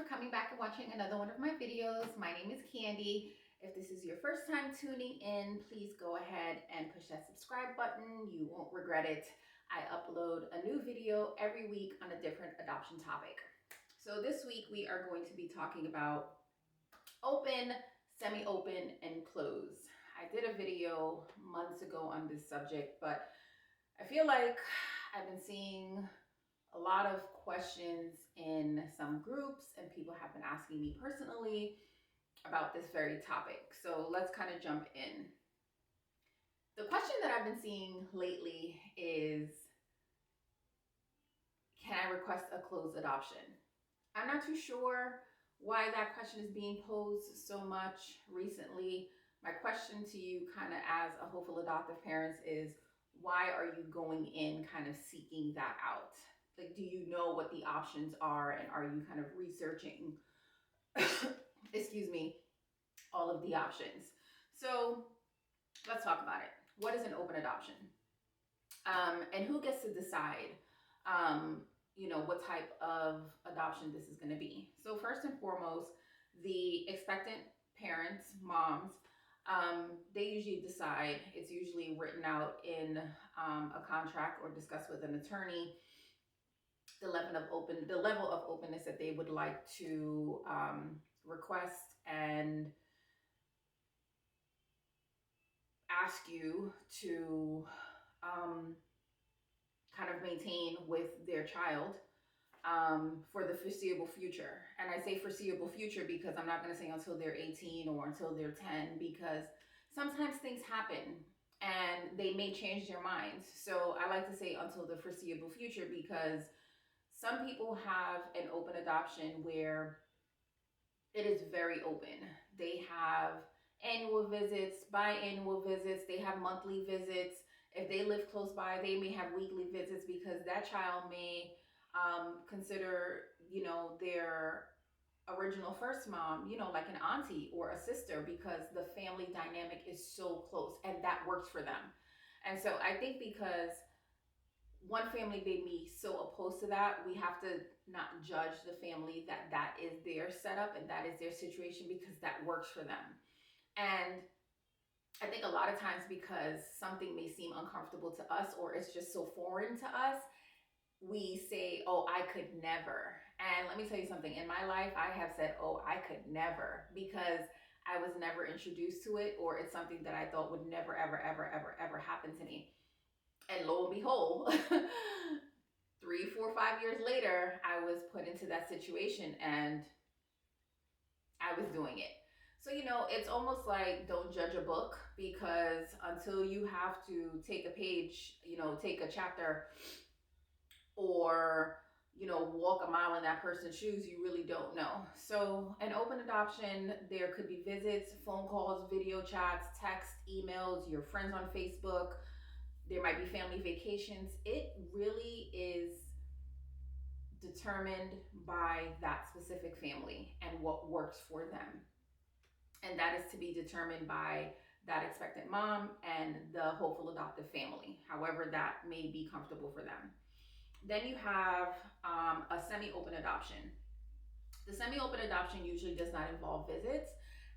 for coming back and watching another one of my videos. My name is Khandy. If this is your first time tuning in, please go ahead and push that subscribe button. You won't regret it. I upload a new video every week on a different adoption topic. So this week we are going to be talking about open, semi-open, and closed. I did a video months ago on this subject, but I feel like I've been seeing a lot of questions in some groups, and people have been asking me personally about this very topic. So let's kind of jump in. The question that I've been seeing lately is, can I request a closed adoption? I'm not too sure why that question is being posed so much recently. My question to you kind of as a hopeful adoptive parents is, why are you going in kind of seeking that out? Like, do you know what the options are, and are you kind of researching, excuse me, all of the options? So let's talk about it. What is an open adoption? And who gets to decide, what type of adoption this is going to be? So first and foremost, the expectant parents, moms, they usually decide. It's usually written out in a contract or discussed with an attorney, the level of openness that they would like to request and ask you to kind of maintain with their child for the foreseeable future. And I say foreseeable future because I'm not going to say until they're 18 or until they're 10, because sometimes things happen and they may change their minds. So I like to say until the foreseeable future, because some people have an open adoption where it is very open. They have annual visits, biannual visits, they have monthly visits. If they live close by, they may have weekly visits because that child may consider, their original first mom, like an auntie or a sister, because the family dynamic is so close and that works for them. And so I think because one family may be so opposed to that, we have to not judge the family that is their setup and that is their situation, because that works for them. And I think a lot of times, because something may seem uncomfortable to us or it's just so foreign to us, we say, oh, I could never. And let me tell you something. In my life, I have said, oh, I could never, because I was never introduced to it, or it's something that I thought would never, ever, ever, ever, ever happen to me. And lo and behold, 3, 4, 5 years later, I was put into that situation and I was doing it. So, it's almost like don't judge a book, because until you have to take a page, take a chapter, or, walk a mile in that person's shoes, you really don't know. So an open adoption, there could be visits, phone calls, video chats, text, emails, your friends on Facebook. There might be family vacations. It really is determined by that specific family and what works for them. And that is to be determined by that expectant mom and the hopeful adoptive family, however that may be comfortable for them. Then you have a semi-open adoption. The semi-open adoption usually does not involve visits.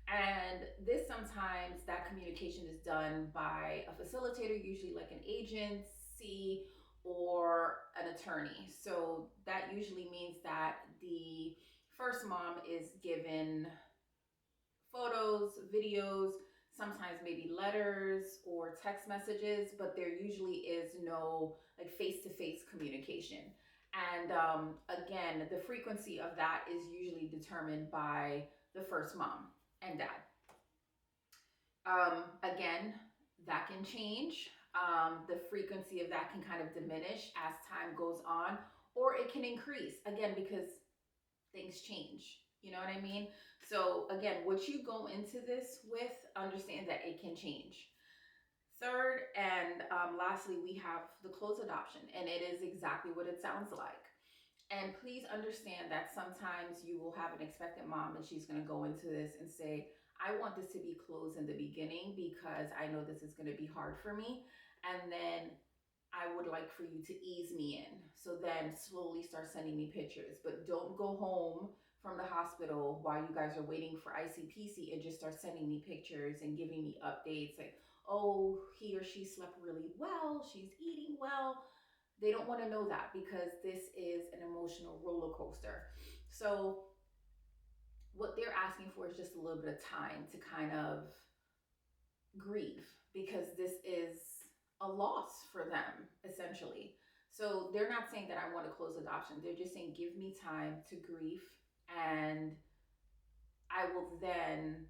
And this, sometimes that communication is done by a facilitator, usually like an agency or an attorney. So that usually means that the first mom is given photos, videos, sometimes maybe letters or text messages, but there usually is no like face-to-face communication. And again, the frequency of that is usually determined by the first mom and dad. Again, that can change. The frequency of that can kind of diminish as time goes on, or it can increase, again, because things change. You know what I mean? So again, what you go into this with, understand that it can change. Third and lastly, we have the closed adoption, and it is exactly what it sounds like. And please understand that sometimes you will have an expectant mom and she's going to go into this and say, I want this to be closed in the beginning because I know this is going to be hard for me. And then I would like for you to ease me in. So then slowly start sending me pictures, but don't go home from the hospital while you guys are waiting for ICPC and just start sending me pictures and giving me updates like, oh, he or she slept really well, she's eating well. They don't want to know that because this is an emotional roller coaster. So what they're asking for is just a little bit of time to kind of grieve because this is a loss for them, essentially. So they're not saying that I want to close adoption. They're just saying, give me time to grieve, and I will then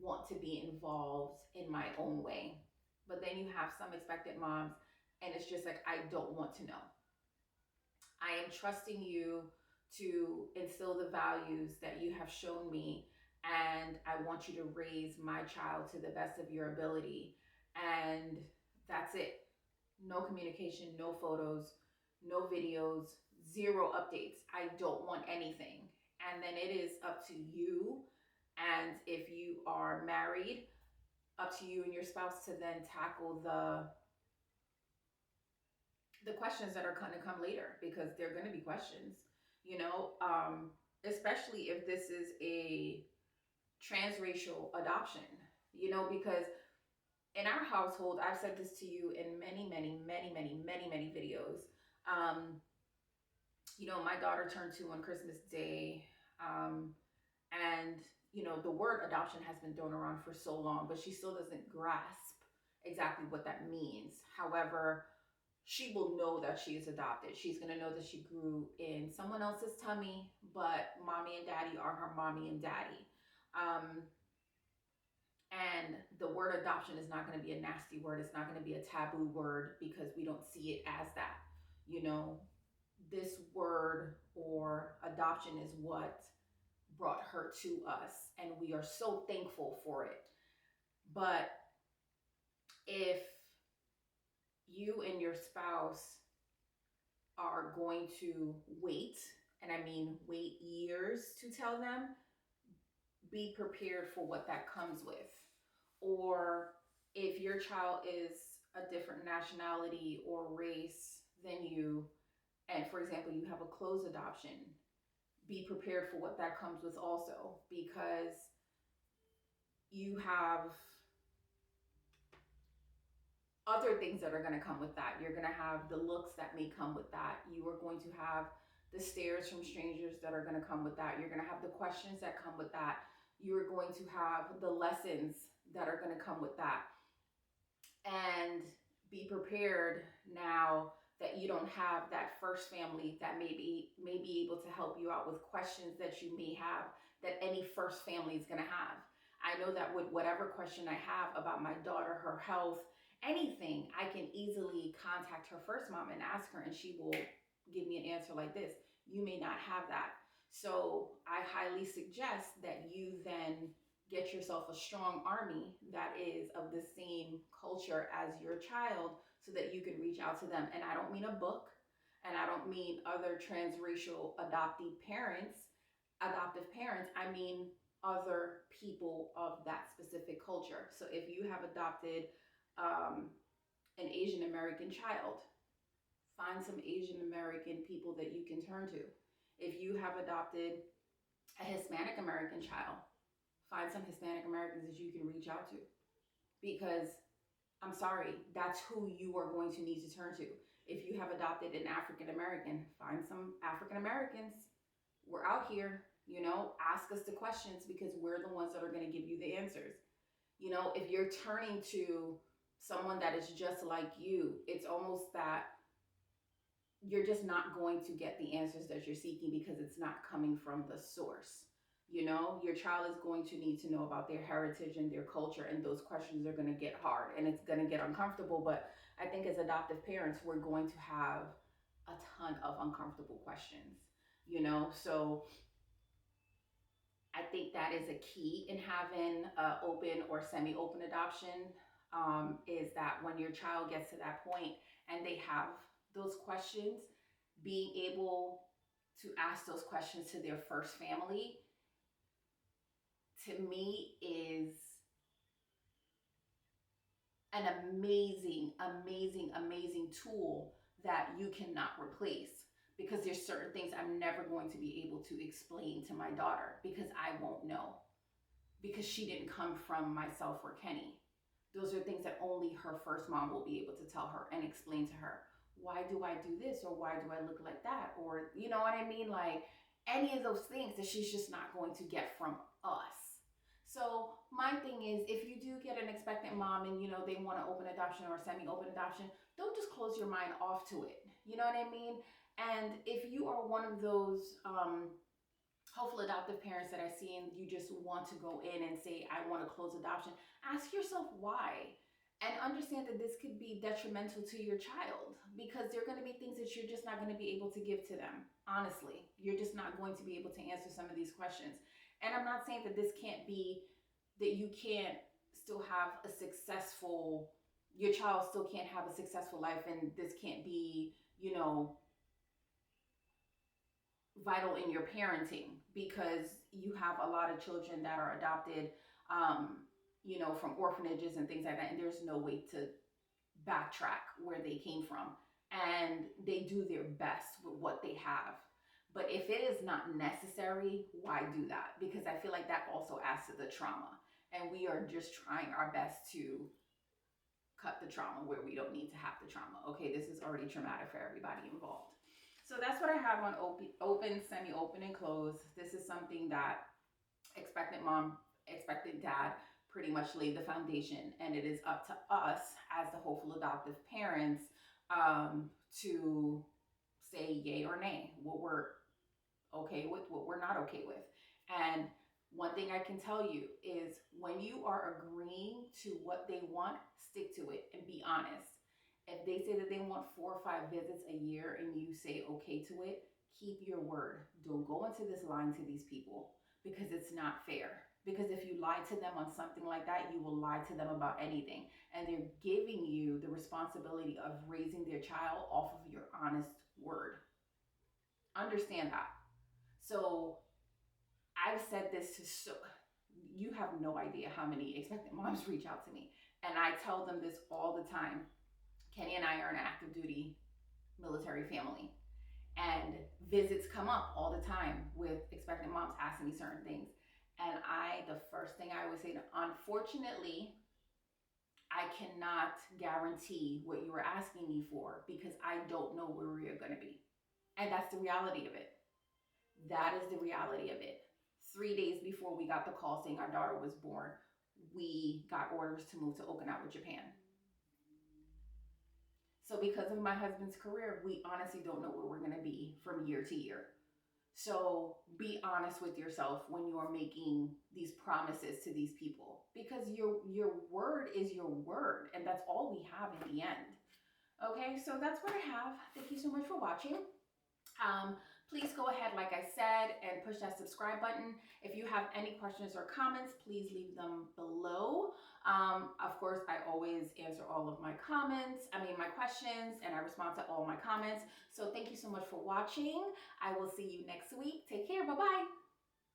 want to be involved in my own way. But then you have some expectant moms, and it's just like, I don't want to know. I am trusting you to instill the values that you have shown me, and I want you to raise my child to the best of your ability. And that's it. No communication, no photos, no videos, zero updates. I don't want anything. And then it is up to you. And if you are married, up to you and your spouse to then tackle the questions that are going to come later, because they're going to be questions, you know, especially if this is a transracial adoption, you know, because in our household, I've said this to you in many videos. You know, my daughter turned 2 on Christmas Day. And, you know, the word adoption has been thrown around for so long, but she still doesn't grasp exactly what that means. However, she will know that she is adopted. She's going to know that she grew in someone else's tummy, but mommy and daddy are her mommy and daddy. And the word adoption is not going to be a nasty word. It's not going to be a taboo word because we don't see it as that. You know, this word or adoption is what brought her to us, and we are so thankful for it. But if you and your spouse are going to wait, and I mean wait years to tell them, be prepared for what that comes with. Or if your child is a different nationality or race than you, and for example, you have a closed adoption, be prepared for what that comes with also, because you have other things that are going to come with that. You're going to have the looks that may come with that. You are going to have the stares from strangers that are going to come with that. You're going to have the questions that come with that. You're going to have the lessons that are going to come with that. And be prepared now that you don't have that first family that may be able to help you out with questions that you may have that any first family is going to have. I know that with whatever question I have about my daughter, her health, anything, I can easily contact her first mom and ask her, and she will give me an answer like this. You may not have that. So I highly suggest that you then get yourself a strong army that is of the same culture as your child so that you can reach out to them. And I don't mean a book, and I don't mean other transracial adoptive parents. I mean other people of that specific culture. So if you have adopted an Asian American child, find some Asian American people that you can turn to. If you have adopted a Hispanic American child, find some Hispanic Americans that you can reach out to, because I'm sorry, that's who you are going to need to turn to. If you have adopted an African American, find some African Americans. We're out here, you know, ask us the questions because we're the ones that are going to give you the answers. You know, if you're turning to someone that is just like you, it's almost that you're just not going to get the answers that you're seeking because it's not coming from the source. You know, your child is going to need to know about their heritage and their culture, and those questions are going to get hard and it's going to get uncomfortable. But I think as adoptive parents, we're going to have a ton of uncomfortable questions, you know? So I think that is a key in having open or semi-open adoption, is that when your child gets to that point and they have those questions, being able to ask those questions to their first family, to me, is an amazing tool that you cannot replace. because there's certain things I'm never going to be able to explain to my daughter because I won't know, because she didn't come from myself or Kenny. Those are things that only her first mom will be able to tell her and explain to her. Why do I do this? Or why do I look like that? Or, you know what I mean? Like any of those things that she's just not going to get from us. So my thing is, if you do get an expectant mom and, you know, they want to open adoption or semi-open adoption, don't just close your mind off to it. You know what I mean? And if you are one of those hopeful adoptive parents that I see and you just want to go in and say, I want to close adoption, ask yourself why. And understand that this could be detrimental to your child, because there are going to be things that you're just not going to be able to give to them. Honestly, you're just not going to be able to answer some of these questions. And I'm not saying that this can't be, that you can't still have a successful, your child still can't have a successful life, and this can't be, you know, vital in your parenting, because you have a lot of children that are adopted, you know, from orphanages and things like that, and there's no way to backtrack where they came from, and they do their best with what they have. But if it is not necessary, why do that? Because I feel like that also adds to the trauma, and we are just trying our best to cut the trauma where we don't need to have the trauma. Okay, this is already traumatic for everybody involved. So that's what I have on open, semi-open, and closed. This is something that expectant mom, expectant dad pretty much laid the foundation, and it is up to us as the hopeful adoptive parents to say yay or nay, what we're okay with, what we're not okay with. And one thing I can tell you is, when you are agreeing to what they want, stick to it and be honest. If they say that they want 4 or 5 visits a year and you say okay to it, keep your word. Don't go into this lying to these people, because it's not fair. Because if you lie to them on something like that, you will lie to them about anything. And they're giving you the responsibility of raising their child off of your honest word. Understand that. So I've said this to you have no idea how many expectant moms reach out to me. And I tell them this all the time. Kenny and I are an active duty military family, and visits come up all the time with expectant moms asking me certain things. And the first thing I always say, unfortunately, I cannot guarantee what you are asking me for, because I don't know where we are going to be. And that's the reality of it. That is the reality of it. 3 days before we got the call saying our daughter was born, we got orders to move to Okinawa, Japan. So because of my husband's career, we honestly don't know where we're going to be from year to year. So be honest with yourself when you are making these promises to these people, because your word is your word, and that's all we have in the end. Okay, so that's what I have. Thank you so much for watching. Please go ahead, like I said, and push that subscribe button. If you have any questions or comments, please leave them below. Of course, I always answer all of my my questions, and I respond to all my comments. So thank you so much for watching. I will see you next week. Take care. Bye-bye.